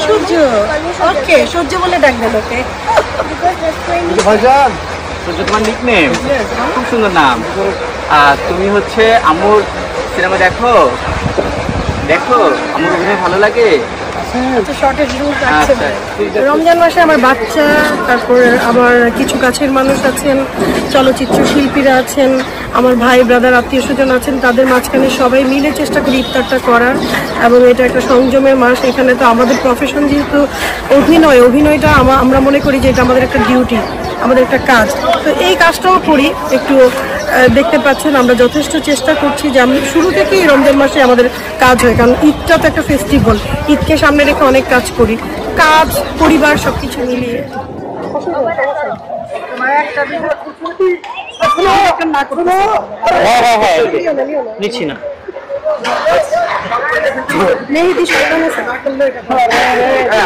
সূর্য ওকে সূর্য বলে ডাকবেন ওকে ভাইজান সূর্য তোমার নিকনেম খুব সুন্দর নাম তুমি হচ্ছে আমুর সিনেমা দেখো দেখো আমুর অভিনয় ভালো লাগে রমজান মাসে আমার বাচ্চা তারপর আমার কিছু কাছের মানুষ আছেন চলচ্চিত্র শিল্পীরা আছেন আমার ভাই ব্রাদার আত্মীয় স্বজন আছেন তাদের মাঝখানে সবাই মিলে চেষ্টা করি ইফতারটা করার এবং এটা একটা সংযমের মাস এখানে তো আমাদের প্রফেশন যেহেতু অভিনয়টা আমরা মনে করি যে এটা আমাদের একটা ডিউটি আমাদের একটা কাজ তো এই কাজটাও করি একটু দেখতে পাচ্ছেন আমরা যথেষ্ট চেষ্টা করছি যে আমি শুরু থেকেই রমজান মাসে আমাদের কাজ হয় কারণ ঈদটা তো একটা ফেস্টিভ্যাল ঈদকে সামনে রেখে অনেক কাজ করি কাজ পরিবার সবকিছু মিলিয়ে নিচ্ছি না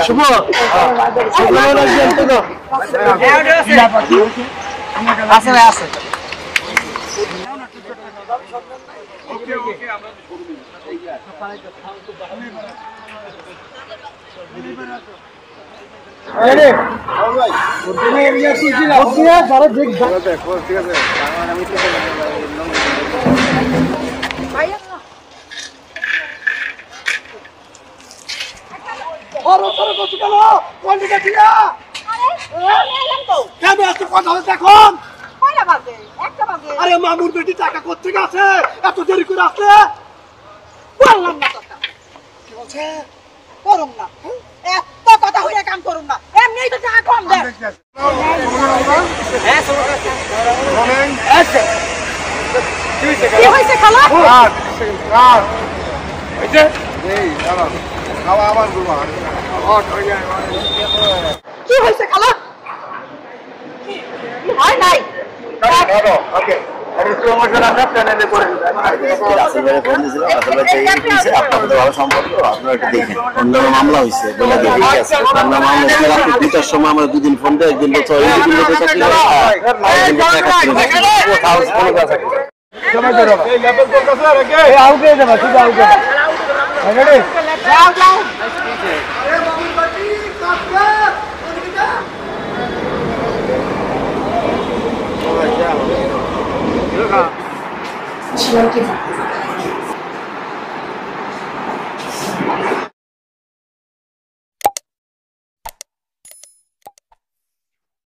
শুভ আছে আছে আরে মামুর বেটি টাকা করতে গেছে এত দেরি করে আসলে বললাম না কথা কি বলছে করুন না এত কথা হইয়া কাম করুন না এমনিই তো টাকা কম দেন কি হয়েছে খালা কি হয়েছে খালা হয় নাই মামলা হয়েছে দুটার সময় আমরা দুদিন ফোন দেয় একদিন বছর